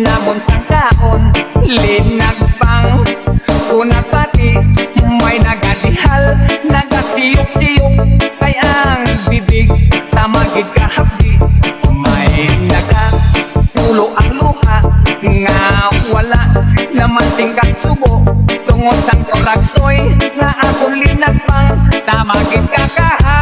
namon sang kaon linagpang kunat pati may nagadihal nagasiyok-siyok kay ang bibig tamagid kahapdi may nagatulo ang luha nga wala naman sing kasubo tungod sang tulagsoy nga akong linagpang tamagid kakahang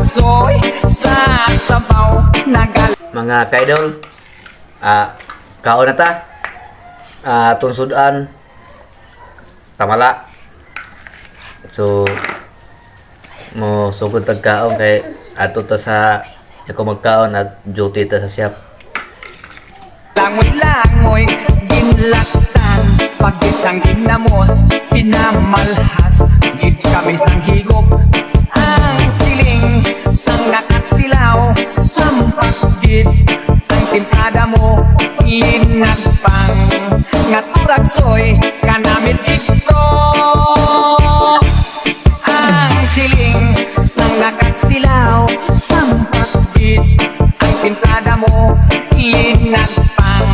soy sa sabaw nagal mga kaidol, kaon na ta, atong sudan tamala. So mo sugod tag kaon kay ato ta sa ako magkaon at duty ta sa shop. Langoy-langoy ginlaktan pagit sang ginamos pinamalhas gid kami sang higop ang siling sang nakatilaw sampak gid ang tintada mo linagpang nga turagsoy kanamit ito ang siling sang nakatilaw sampak gid ang tintada mo linagpang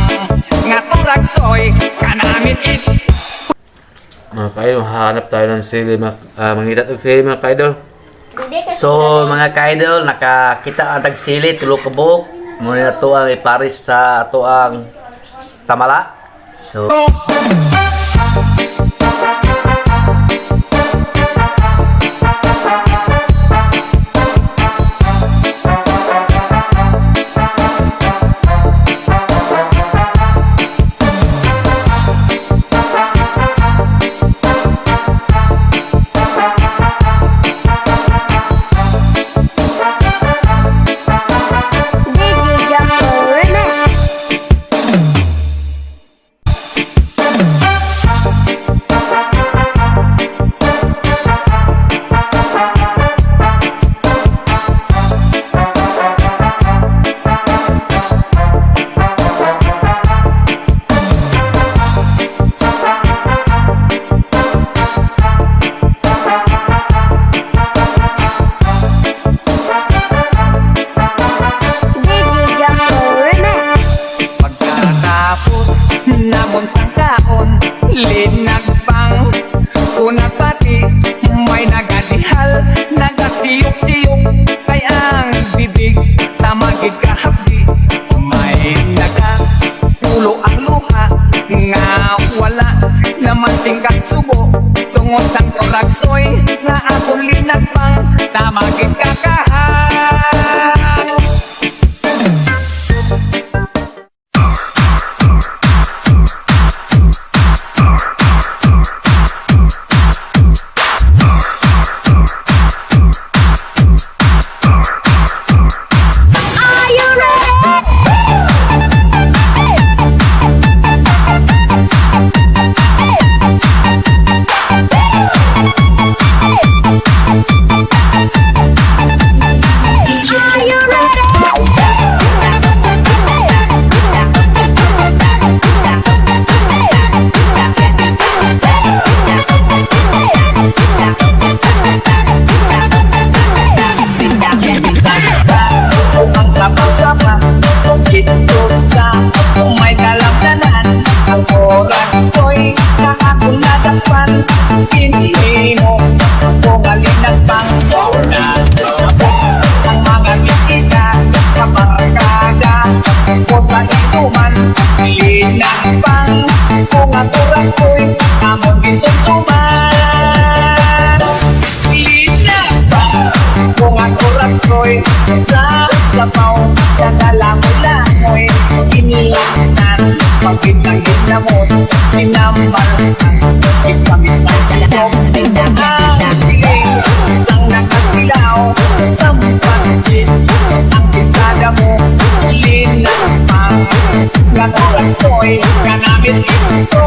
nga turagsoy kanamit ito. Mga kaidol, hanap tayo ng sili, mangitat ng sili mga kaidol. So mga kaidol, nakakita ang tagsili, tulog ka buhok. Muna na ito ang iparis sa ito ang tamala. So namon sang kaon linagpang kunat pati may nagadihal nagasiyok-siyok kay ang bibig tamagid kahapdi may nagatulo ang luha nga wala naman sing kasubo tungod sang tulagsoy nga akong linagpang tamagid kakahang. Sa lapaw, nagalamoy-lamoy inilangan, pagkitagin na mo sinambalhan, ipamit ang kalahok ang siling, ang nakasilaw sampagin, ang pitada mo linapang, nagulagsoy kanamit ito.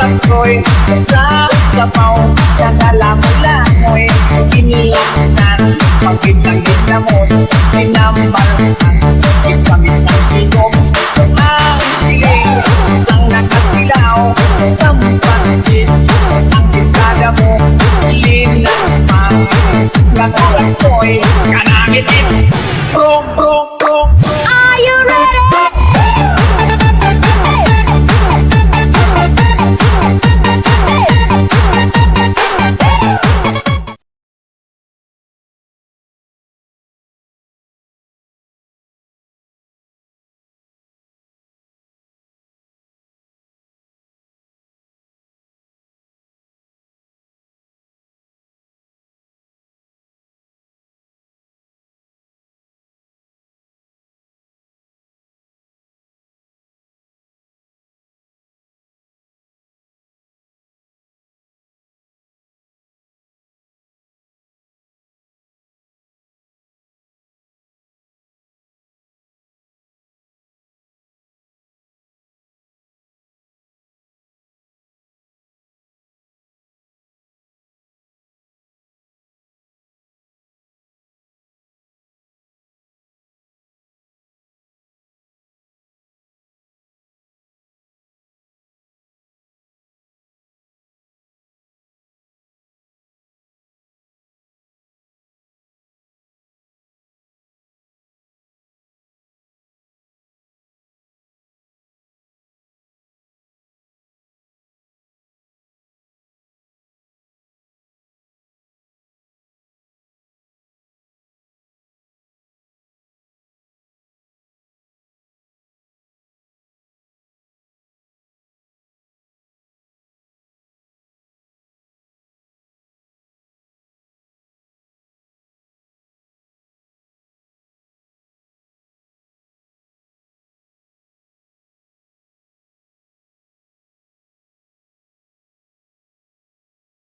Turaksoy sa sapaw Nagalamoy-lamoy Kinilamunan Pagkitangit na mo Minamalhan Ikamit ng inom Ang siling